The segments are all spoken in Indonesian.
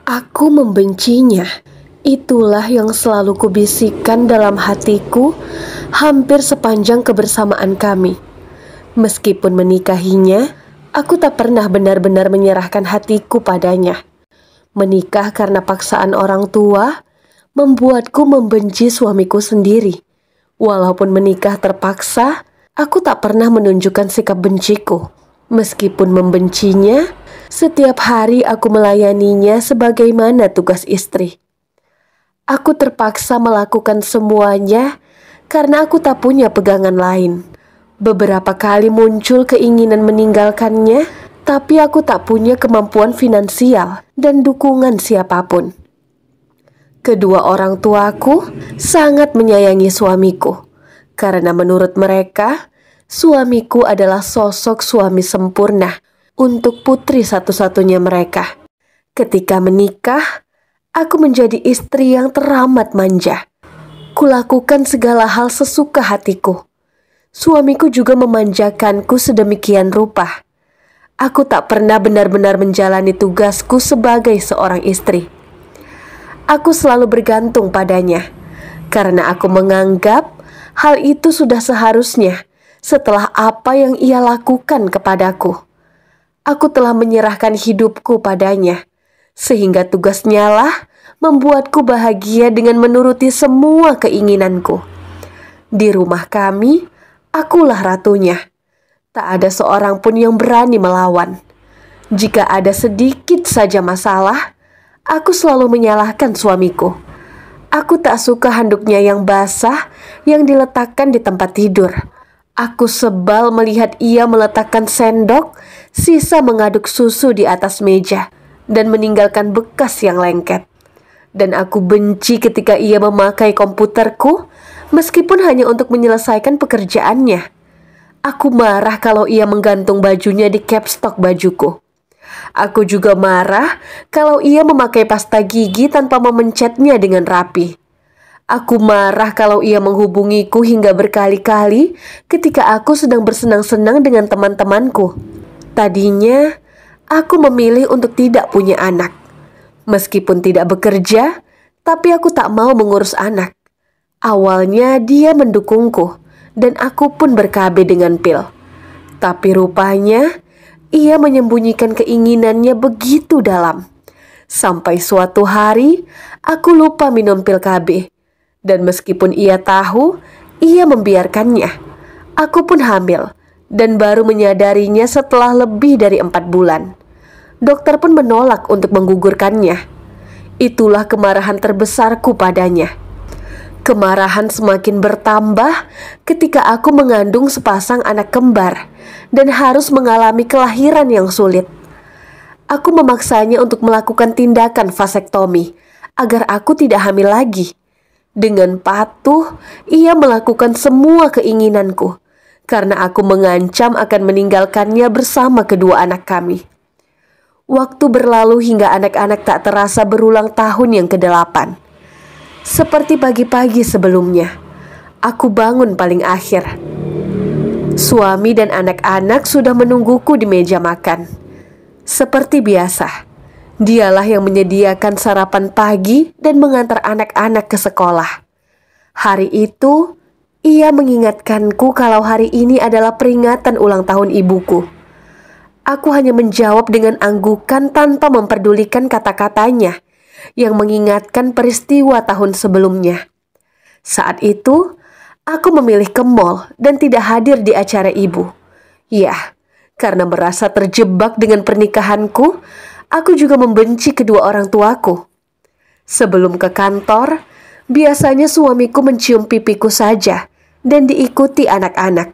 Aku membencinya. Itulah yang selalu kubisikkan dalam hatiku hampir sepanjang kebersamaan kami. Meskipun menikahinya, aku tak pernah benar-benar menyerahkan hatiku padanya. Menikah karena paksaan orang tua membuatku membenci suamiku sendiri. Walaupun menikah terpaksa, aku tak pernah menunjukkan sikap benciku. Meskipun membencinya, setiap hari aku melayaninya sebagaimana tugas istri. Aku terpaksa melakukan semuanya karena aku tak punya pegangan lain. Beberapa kali muncul keinginan meninggalkannya, tapi aku tak punya kemampuan finansial dan dukungan siapapun. Kedua orang tuaku sangat menyayangi suamiku, karena menurut mereka, suamiku adalah sosok suami sempurna untuk putri satu-satunya mereka. Ketika menikah, aku menjadi istri yang teramat manja. Kulakukan segala hal sesuka hatiku. Suamiku juga memanjakanku sedemikian rupa. Aku tak pernah benar-benar menjalani tugasku sebagai seorang istri. Aku selalu bergantung padanya, karena aku menganggap hal itu sudah seharusnya setelah apa yang ia lakukan kepadaku. Aku telah menyerahkan hidupku padanya, sehingga tugasnya lah membuatku bahagia dengan menuruti semua keinginanku. Di rumah kami, akulah ratunya. Tak ada seorang pun yang berani melawan. Jika ada sedikit saja masalah, aku selalu menyalahkan suamiku. Aku tak suka handuknya yang basah yang diletakkan di tempat tidur. Aku sebal melihat ia meletakkan sendok, sisa mengaduk susu di atas meja, dan meninggalkan bekas yang lengket. Dan aku benci ketika ia memakai komputerku, meskipun hanya untuk menyelesaikan pekerjaannya. Aku marah kalau ia menggantung bajunya di capstok bajuku. Aku juga marah kalau ia memakai pasta gigi tanpa memencetnya dengan rapi. Aku marah kalau ia menghubungiku hingga berkali-kali ketika aku sedang bersenang-senang dengan teman-temanku. Tadinya, aku memilih untuk tidak punya anak. Meskipun tidak bekerja, tapi aku tak mau mengurus anak. Awalnya dia mendukungku, dan aku pun ber-KB dengan pil. Tapi rupanya, ia menyembunyikan keinginannya begitu dalam. Sampai suatu hari, aku lupa minum pil KB. Dan meskipun ia tahu, ia membiarkannya. Aku pun hamil, dan baru menyadarinya setelah lebih dari 4 bulan. Dokter pun menolak untuk menggugurkannya. Itulah kemarahan terbesarku padanya. Kemarahan semakin bertambah ketika aku mengandung sepasang anak kembar dan harus mengalami kelahiran yang sulit. Aku memaksanya untuk melakukan tindakan vasektomi agar aku tidak hamil lagi. Dengan patuh, ia melakukan semua keinginanku karena aku mengancam akan meninggalkannya bersama kedua anak kami. Waktu berlalu hingga anak-anak tak terasa berulang tahun yang ke-8. Seperti pagi-pagi sebelumnya, aku bangun paling akhir. Suami dan anak-anak sudah menungguku di meja makan. Seperti biasa, dialah yang menyediakan sarapan pagi dan mengantar anak-anak ke sekolah. Hari itu, ia mengingatkanku kalau hari ini adalah peringatan ulang tahun ibuku. Aku hanya menjawab dengan anggukan tanpa memperdulikan kata-katanya yang mengingatkan peristiwa tahun sebelumnya. Saat itu, aku memilih ke mall dan tidak hadir di acara ibu. Ya, karena merasa terjebak dengan pernikahanku, aku juga membenci kedua orang tuaku. Sebelum ke kantor, biasanya suamiku mencium pipiku saja dan diikuti anak-anak.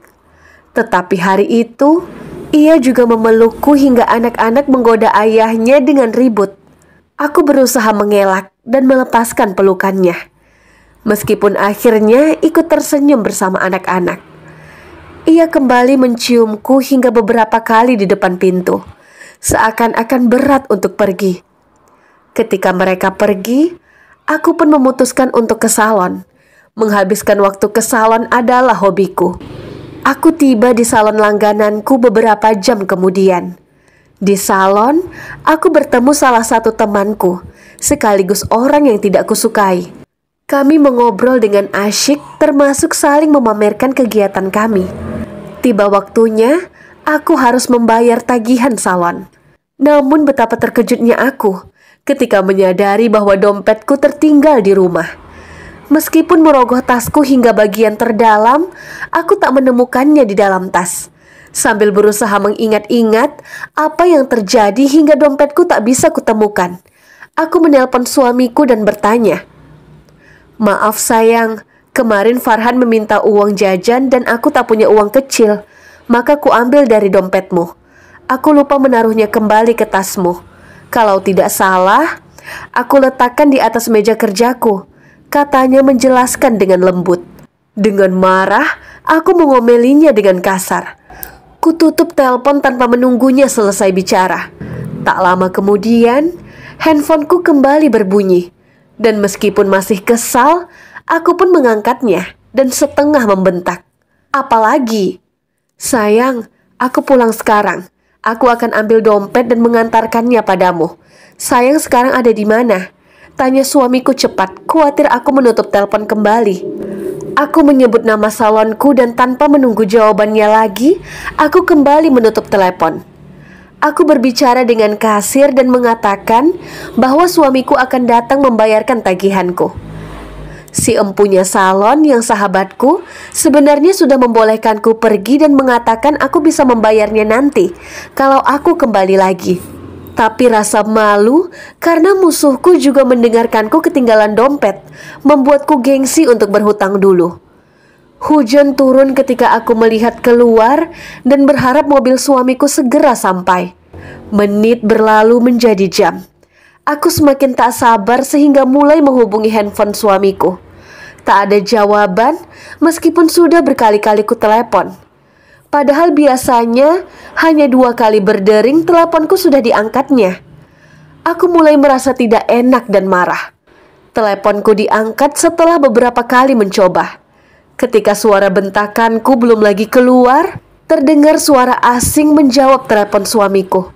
Tetapi hari itu, ia juga memelukku hingga anak-anak menggoda ayahnya dengan ribut. Aku berusaha mengelak dan melepaskan pelukannya. Meskipun akhirnya ikut tersenyum bersama anak-anak. Ia kembali menciumku hingga beberapa kali di depan pintu, seakan-akan berat untuk pergi. Ketika mereka pergi, aku pun memutuskan untuk ke salon. Menghabiskan waktu ke salon adalah hobiku. Aku tiba di salon langgananku beberapa jam kemudian. Di salon, aku bertemu salah satu temanku sekaligus orang yang tidak kusukai. Kami mengobrol dengan asyik, termasuk saling memamerkan kegiatan kami. Tiba waktunya, aku harus membayar tagihan salon. Namun betapa terkejutnya aku ketika menyadari bahwa dompetku tertinggal di rumah. Meskipun merogoh tasku hingga bagian terdalam, aku tak menemukannya di dalam tas. Sambil berusaha mengingat-ingat apa yang terjadi hingga dompetku tak bisa kutemukan, aku menelpon suamiku dan bertanya, "Maaf sayang, kemarin Farhan meminta uang jajan dan aku tak punya uang kecil, maka ku ambil dari dompetmu. Aku lupa menaruhnya kembali ke tasmu. Kalau tidak salah, aku letakkan di atas meja kerjaku," katanya menjelaskan dengan lembut. Dengan marah, aku mengomelinya dengan kasar. Kututup telepon tanpa menunggunya selesai bicara. Tak lama kemudian, handphoneku kembali berbunyi. Dan meskipun masih kesal, aku pun mengangkatnya dan setengah membentak. "Apalagi? Sayang, aku pulang sekarang. Aku akan ambil dompet dan mengantarkannya padamu. Sayang sekarang ada di mana?" tanya suamiku cepat, khawatir aku menutup telepon kembali. Aku menyebut nama salonku dan tanpa menunggu jawabannya lagi, aku kembali menutup telepon. Aku berbicara dengan kasir dan mengatakan bahwa suamiku akan datang membayarkan tagihanku. Si empunya salon yang sahabatku sebenarnya sudah membolehkanku pergi dan mengatakan aku bisa membayarnya nanti kalau aku kembali lagi. Tapi rasa malu karena musuhku juga mendengarkanku ketinggalan dompet membuatku gengsi untuk berhutang dulu. Hujan turun ketika aku melihat keluar dan berharap mobil suamiku segera sampai. Menit berlalu menjadi jam. Aku semakin tak sabar sehingga mulai menghubungi handphone suamiku. Tak ada jawaban meskipun sudah berkali-kali ku telepon. Padahal biasanya hanya 2 kali berdering teleponku sudah diangkatnya. Aku mulai merasa tidak enak dan marah. Teleponku diangkat setelah beberapa kali mencoba. Ketika suara bentakanku belum lagi keluar, terdengar suara asing menjawab telepon suamiku.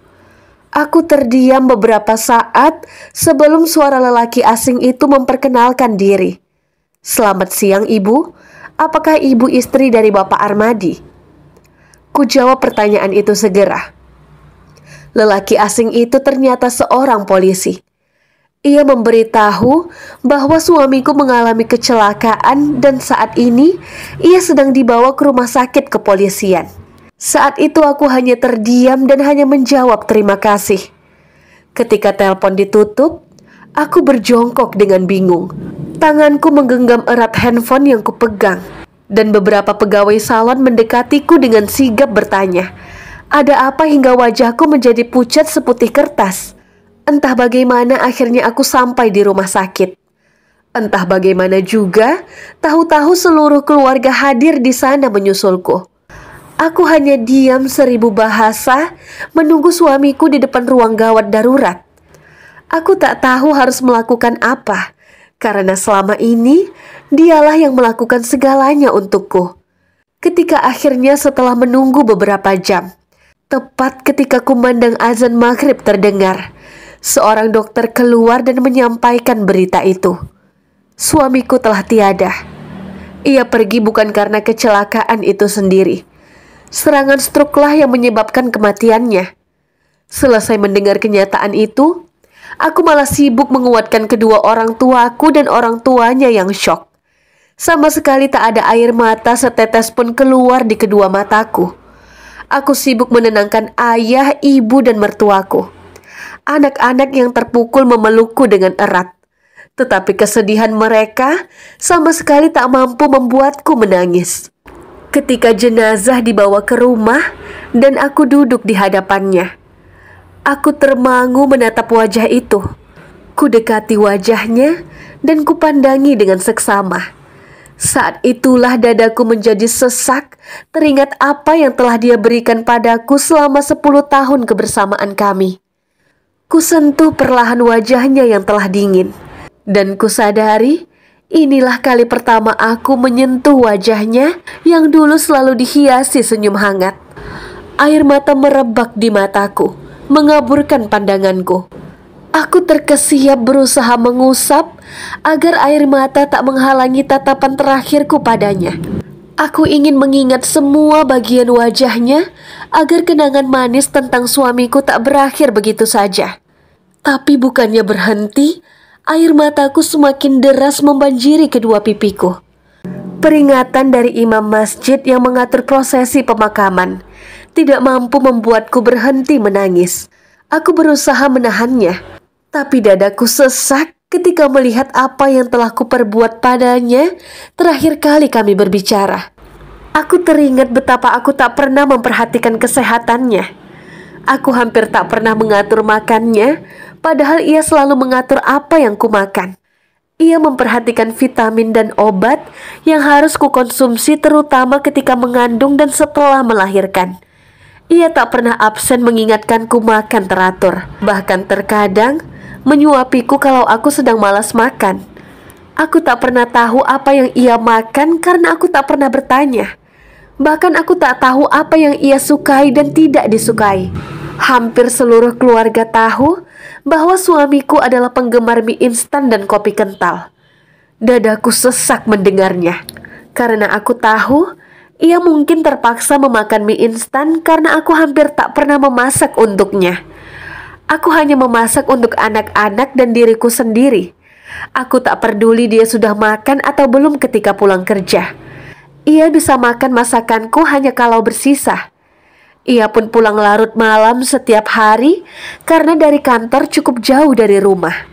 Aku terdiam beberapa saat sebelum suara lelaki asing itu memperkenalkan diri. "Selamat siang ibu, apakah ibu istri dari Bapak Armadi?" Ku jawab pertanyaan itu segera. Lelaki asing itu ternyata seorang polisi. Ia memberitahu bahwa suamiku mengalami kecelakaan dan saat ini ia sedang dibawa ke rumah sakit kepolisian. Saat itu aku hanya terdiam dan hanya menjawab terima kasih. Ketika telepon ditutup, aku berjongkok dengan bingung. Tanganku menggenggam erat handphone yang kupegang. Dan beberapa pegawai salon mendekatiku dengan sigap bertanya, ada apa hingga wajahku menjadi pucat seputih kertas? Entah bagaimana akhirnya aku sampai di rumah sakit. Entah bagaimana juga, tahu-tahu seluruh keluarga hadir di sana menyusulku. Aku hanya diam 1000 bahasa menunggu suamiku di depan ruang gawat darurat. Aku tak tahu harus melakukan apa, karena selama ini dialah yang melakukan segalanya untukku. Ketika akhirnya setelah menunggu beberapa jam, tepat ketika kumandang azan maghrib terdengar, seorang dokter keluar dan menyampaikan berita itu. Suamiku telah tiada. Ia pergi bukan karena kecelakaan itu sendiri. Serangan stroke-lah yang menyebabkan kematiannya. Selesai mendengar kenyataan itu, aku malah sibuk menguatkan kedua orang tuaku dan orang tuanya yang syok. Sama sekali tak ada air mata setetes pun keluar di kedua mataku. Aku sibuk menenangkan ayah, ibu, dan mertuaku. Anak-anak yang terpukul memelukku dengan erat. Tetapi kesedihan mereka sama sekali tak mampu membuatku menangis. Ketika jenazah dibawa ke rumah dan aku duduk di hadapannya, aku termangu menatap wajah itu. Ku dekati wajahnya dan kupandangi dengan seksama. Saat itulah dadaku menjadi sesak, teringat apa yang telah dia berikan padaku selama 10 tahun kebersamaan kami. Ku sentuh perlahan wajahnya yang telah dingin, dan ku sadari inilah kali pertama aku menyentuh wajahnya yang dulu selalu dihiasi senyum hangat. Air mata merebak di mataku, mengaburkan pandanganku. Aku terkesiap berusaha mengusap agar air mata tak menghalangi tatapan terakhirku padanya. Aku ingin mengingat semua bagian wajahnya agar kenangan manis tentang suamiku tak berakhir begitu saja. Tapi bukannya berhenti, air mataku semakin deras membanjiri kedua pipiku. Peringatan dari imam masjid yang mengatur prosesi pemakaman tidak mampu membuatku berhenti menangis. Aku berusaha menahannya, tapi dadaku sesak ketika melihat apa yang telah kuperbuat padanya terakhir kali kami berbicara. Aku teringat betapa aku tak pernah memperhatikan kesehatannya. Aku hampir tak pernah mengatur makannya, padahal ia selalu mengatur apa yang kumakan. Ia memperhatikan vitamin dan obat yang harus kukonsumsi terutama ketika mengandung dan setelah melahirkan. Ia tak pernah absen mengingatkanku makan teratur. Bahkan terkadang menyuapiku kalau aku sedang malas makan. Aku tak pernah tahu apa yang ia makan karena aku tak pernah bertanya. Bahkan aku tak tahu apa yang ia sukai dan tidak disukai. Hampir seluruh keluarga tahu bahwa suamiku adalah penggemar mie instan dan kopi kental. Dadaku sesak mendengarnya, karena aku tahu ia mungkin terpaksa memakan mie instan karena aku hampir tak pernah memasak untuknya. Aku hanya memasak untuk anak-anak dan diriku sendiri. Aku tak peduli dia sudah makan atau belum ketika pulang kerja. Ia bisa makan masakanku hanya kalau bersisa. Ia pun pulang larut malam setiap hari karena dari kantor cukup jauh dari rumah.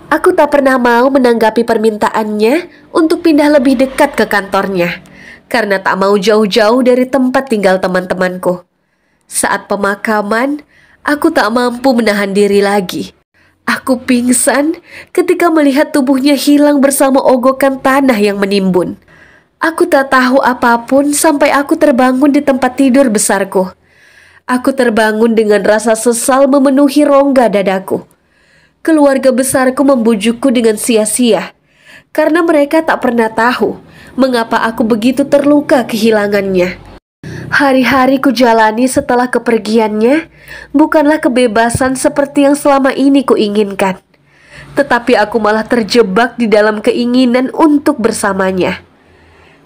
Aku tak pernah mau menanggapi permintaannya untuk pindah lebih dekat ke kantornya, karena tak mau jauh-jauh dari tempat tinggal teman-temanku. Saat pemakaman, aku tak mampu menahan diri lagi. Aku pingsan ketika melihat tubuhnya hilang bersama ogokan tanah yang menimbun. Aku tak tahu apapun sampai aku terbangun di tempat tidur besarku. Aku terbangun dengan rasa sesal memenuhi rongga dadaku. Keluarga besarku membujukku dengan sia-sia, karena mereka tak pernah tahu mengapa aku begitu terluka kehilangannya. Hari-hari ku jalani setelah kepergiannya bukanlah kebebasan seperti yang selama ini kuinginkan, tetapi aku malah terjebak di dalam keinginan untuk bersamanya.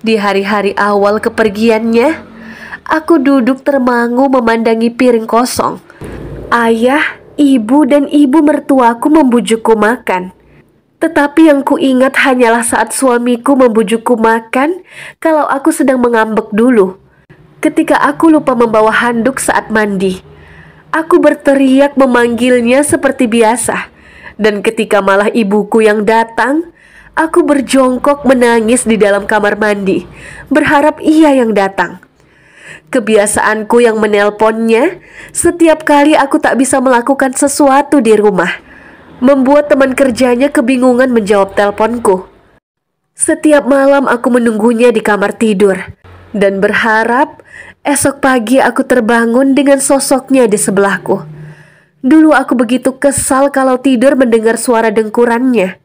Di hari-hari awal kepergiannya, aku duduk termangu memandangi piring kosong. Ayah, ibu, dan ibu mertuaku membujukku makan. Tetapi yang kuingat hanyalah saat suamiku membujukku makan kalau aku sedang mengambek dulu. Ketika aku lupa membawa handuk saat mandi, aku berteriak memanggilnya seperti biasa. Dan ketika malah ibuku yang datang, aku berjongkok menangis di dalam kamar mandi, berharap ia yang datang. Kebiasaanku yang menelponnya setiap kali aku tak bisa melakukan sesuatu di rumah membuat teman kerjanya kebingungan menjawab teleponku. Setiap malam aku menunggunya di kamar tidur dan berharap esok pagi aku terbangun dengan sosoknya di sebelahku. Dulu aku begitu kesal kalau tidur mendengar suara dengkurannya.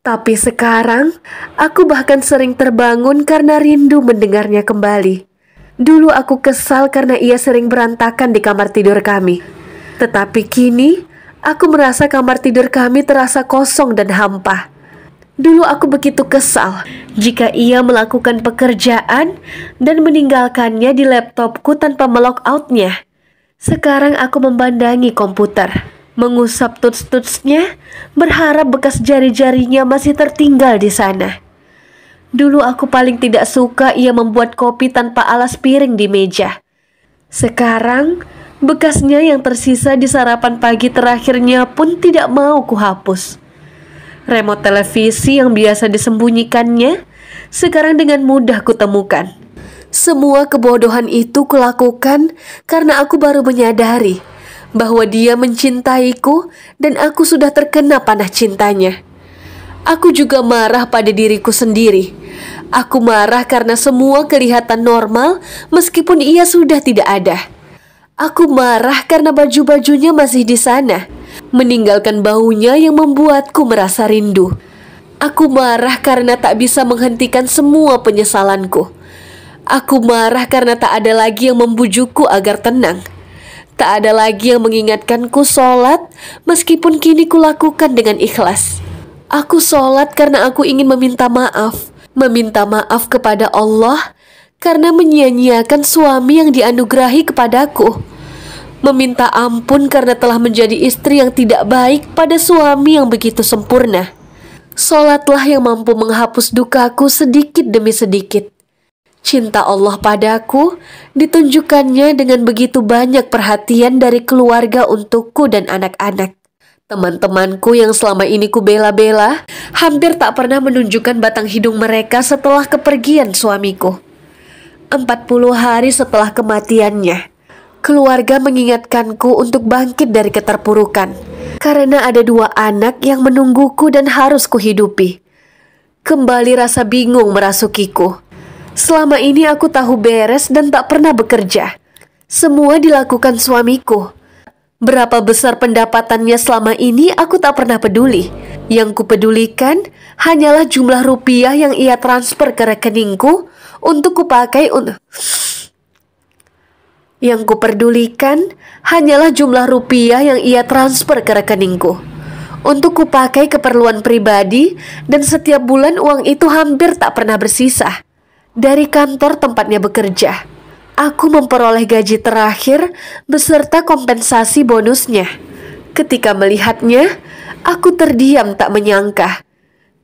Tapi sekarang, aku bahkan sering terbangun karena rindu mendengarnya kembali. Dulu aku kesal karena ia sering berantakan di kamar tidur kami. Tetapi kini, aku merasa kamar tidur kami terasa kosong dan hampa. Dulu aku begitu kesal jika ia melakukan pekerjaan dan meninggalkannya di laptopku tanpa melog outnya. Sekarang aku memandangi komputer, mengusap tuts-tutsnya, berharap bekas jari-jarinya masih tertinggal di sana. Dulu aku paling tidak suka ia membuat kopi tanpa alas piring di meja. Sekarang, bekasnya yang tersisa di sarapan pagi terakhirnya pun tidak mau kuhapus. Remote televisi yang biasa disembunyikannya, sekarang dengan mudah kutemukan. Semua kebodohan itu kulakukan karena aku baru menyadari bahwa dia mencintaiku dan aku sudah terkena panah cintanya. Aku juga marah pada diriku sendiri. Aku marah karena semua kelihatan normal meskipun ia sudah tidak ada. Aku marah karena baju-bajunya masih di sana, meninggalkan baunya yang membuatku merasa rindu. Aku marah karena tak bisa menghentikan semua penyesalanku. Aku marah karena tak ada lagi yang membujukku agar tenang. Tak ada lagi yang mengingatkanku sholat, meskipun kini kulakukan dengan ikhlas. Aku sholat karena aku ingin meminta maaf. Meminta maaf kepada Allah karena menyia-nyiakan suami yang dianugerahi kepadaku. Meminta ampun karena telah menjadi istri yang tidak baik pada suami yang begitu sempurna. Sholatlah yang mampu menghapus dukaku sedikit demi sedikit. Cinta Allah padaku ditunjukkannya dengan begitu banyak perhatian dari keluarga untukku dan anak-anak. Teman-temanku yang selama ini ku bela-bela hampir tak pernah menunjukkan batang hidung mereka setelah kepergian suamiku. 40 hari setelah kematiannya, keluarga mengingatkanku untuk bangkit dari keterpurukan. Karena ada 2 anak yang menungguku dan harus kuhidupi. Kembali rasa bingung merasukiku. Selama ini aku tahu beres dan tak pernah bekerja. Semua dilakukan suamiku. Berapa besar pendapatannya selama ini aku tak pernah peduli. Yang kupedulikan hanyalah jumlah rupiah yang ia transfer ke rekeningku untuk kupakai Yang kuperdulikan hanyalah jumlah rupiah yang ia transfer ke rekeningku untuk kupakai keperluan pribadi, dan setiap bulan uang itu hampir tak pernah bersisa. Dari kantor tempatnya bekerja, aku memperoleh gaji terakhir beserta kompensasi bonusnya. Ketika melihatnya, aku terdiam tak menyangka.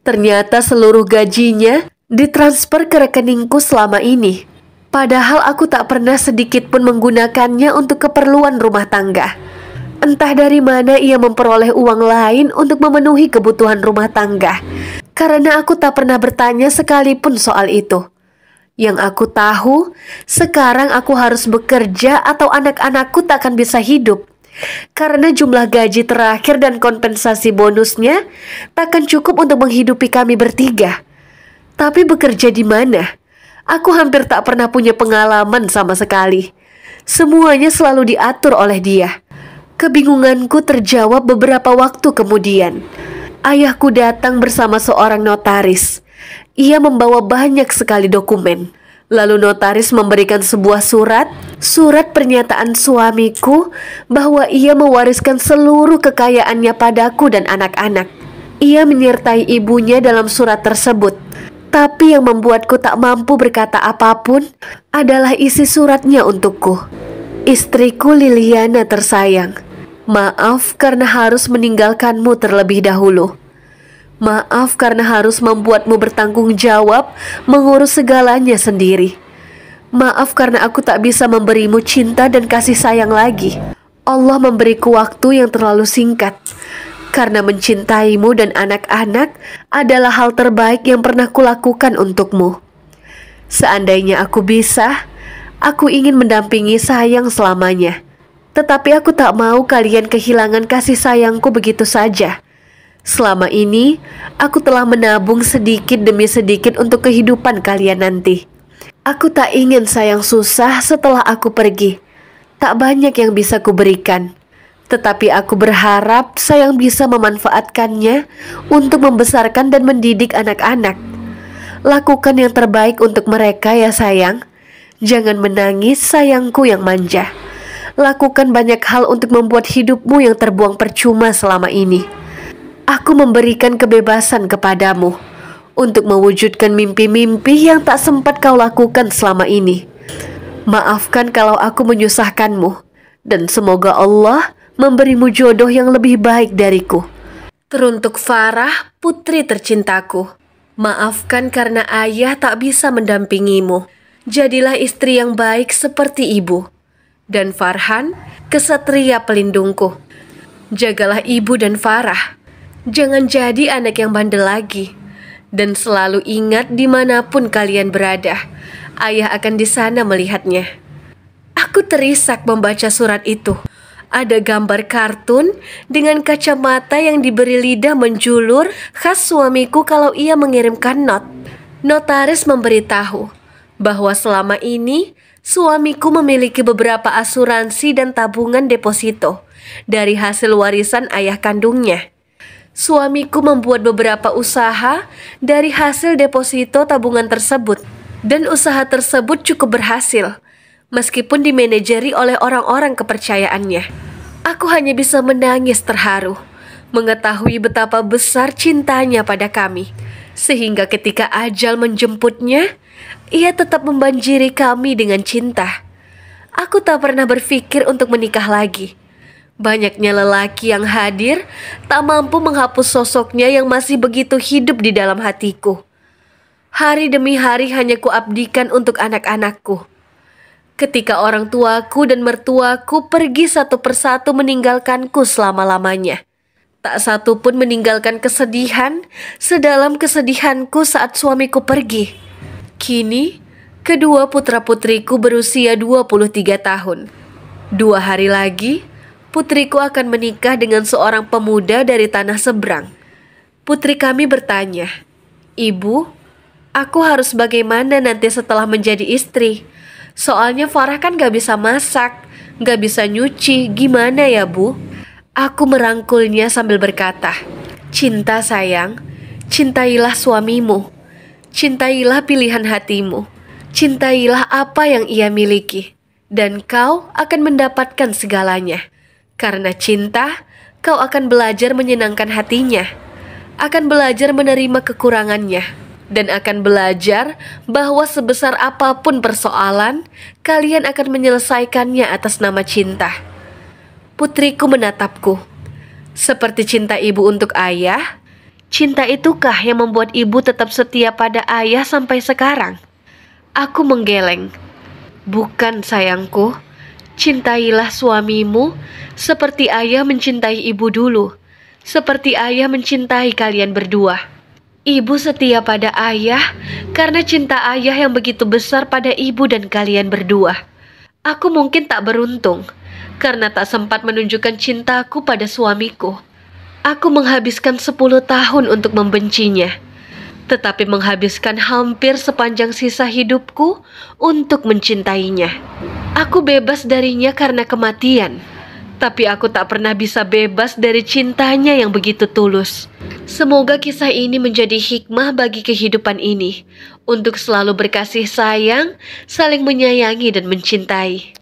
Ternyata seluruh gajinya ditransfer ke rekeningku selama ini. Padahal aku tak pernah sedikit pun menggunakannya untuk keperluan rumah tangga. Entah dari mana ia memperoleh uang lain untuk memenuhi kebutuhan rumah tangga. Karena aku tak pernah bertanya sekalipun soal itu. Yang aku tahu, sekarang aku harus bekerja atau anak-anakku tak akan bisa hidup. Karena jumlah gaji terakhir dan kompensasi bonusnya takkan cukup untuk menghidupi kami bertiga. Tapi bekerja di mana? Aku hampir tak pernah punya pengalaman sama sekali. Semuanya selalu diatur oleh dia. Kebingunganku terjawab beberapa waktu kemudian. Ayahku datang bersama seorang notaris. Ia membawa banyak sekali dokumen. Lalu notaris memberikan sebuah surat pernyataan suamiku bahwa ia mewariskan seluruh kekayaannya padaku dan anak-anak. Ia menyertai ibunya dalam surat tersebut. Tapi yang membuatku tak mampu berkata apapun adalah isi suratnya untukku. Istriku Liliana tersayang, maaf karena harus meninggalkanmu terlebih dahulu. Maaf karena harus membuatmu bertanggung jawab mengurus segalanya sendiri. Maaf karena aku tak bisa memberimu cinta dan kasih sayang lagi. Allah memberiku waktu yang terlalu singkat. Karena mencintaimu dan anak-anak adalah hal terbaik yang pernah kulakukan untukmu. Seandainya aku bisa, aku ingin mendampingi sayang selamanya. Tetapi aku tak mau kalian kehilangan kasih sayangku begitu saja. Selama ini, aku telah menabung sedikit demi sedikit untuk kehidupan kalian nanti. Aku tak ingin sayang susah setelah aku pergi. Tak banyak yang bisa kuberikan. Tetapi aku berharap sayang bisa memanfaatkannya untuk membesarkan dan mendidik anak-anak. Lakukan yang terbaik untuk mereka ya sayang. Jangan menangis sayangku yang manja. Lakukan banyak hal untuk membuat hidupmu yang terbuang percuma selama ini. Aku memberikan kebebasan kepadamu untuk mewujudkan mimpi-mimpi yang tak sempat kau lakukan selama ini. Maafkan kalau aku menyusahkanmu, dan semoga Allah memberimu jodoh yang lebih baik dariku. Teruntuk Farah, putri tercintaku, maafkan karena ayah tak bisa mendampingimu. Jadilah istri yang baik seperti ibu. Dan Farhan, kesatria pelindungku. Jagalah ibu dan Farah. Jangan jadi anak yang bandel lagi. Dan selalu ingat dimanapun kalian berada, ayah akan di sana melihatnya. Aku terisak membaca surat itu. Ada gambar kartun dengan kacamata yang diberi lidah menjulur khas suamiku kalau ia mengirimkan not. Notaris memberitahu bahwa selama ini suamiku memiliki beberapa asuransi dan tabungan deposito dari hasil warisan ayah kandungnya. Suamiku membuat beberapa usaha dari hasil deposito tabungan tersebut, dan usaha tersebut cukup berhasil. Meskipun dimanajeri oleh orang-orang kepercayaannya, aku hanya bisa menangis terharu, mengetahui betapa besar cintanya pada kami. Sehingga ketika ajal menjemputnya, ia tetap membanjiri kami dengan cinta. Aku tak pernah berpikir untuk menikah lagi. Banyaknya lelaki yang hadir tak mampu menghapus sosoknya yang masih begitu hidup di dalam hatiku. Hari demi hari hanya kuabdikan untuk anak-anakku. Ketika orang tuaku dan mertuaku pergi satu persatu meninggalkanku selama-lamanya, tak satu pun meninggalkan kesedihan sedalam kesedihanku saat suamiku pergi. Kini, kedua putra-putriku berusia 23 tahun. 2 hari lagi, putriku akan menikah dengan seorang pemuda dari tanah seberang. Putri kami bertanya, "Ibu, aku harus bagaimana nanti setelah menjadi istri? Soalnya Farah kan gak bisa masak, gak bisa nyuci, gimana ya Bu?" Aku merangkulnya sambil berkata, "Cinta sayang, cintailah suamimu. Cintailah pilihan hatimu. Cintailah apa yang ia miliki. Dan kau akan mendapatkan segalanya. Karena cinta, kau akan belajar menyenangkan hatinya. Akan belajar menerima kekurangannya. Dan akan belajar bahwa sebesar apapun persoalan, kalian akan menyelesaikannya atas nama cinta." Putriku menatapku. "Seperti cinta ibu untuk ayah, cinta itukah yang membuat ibu tetap setia pada ayah sampai sekarang?" Aku menggeleng. "Bukan sayangku, cintailah suamimu seperti ayah mencintai ibu dulu, seperti ayah mencintai kalian berdua. Ibu setia pada ayah karena cinta ayah yang begitu besar pada ibu dan kalian berdua. Aku mungkin tak beruntung karena tak sempat menunjukkan cintaku pada suamiku. Aku menghabiskan 10 tahun untuk membencinya, tetapi menghabiskan hampir sepanjang sisa hidupku untuk mencintainya. Aku bebas darinya karena kematian, tapi aku tak pernah bisa bebas dari cintanya yang begitu tulus. Semoga kisah ini menjadi hikmah bagi kehidupan ini, untuk selalu berkasih sayang, saling menyayangi dan mencintai."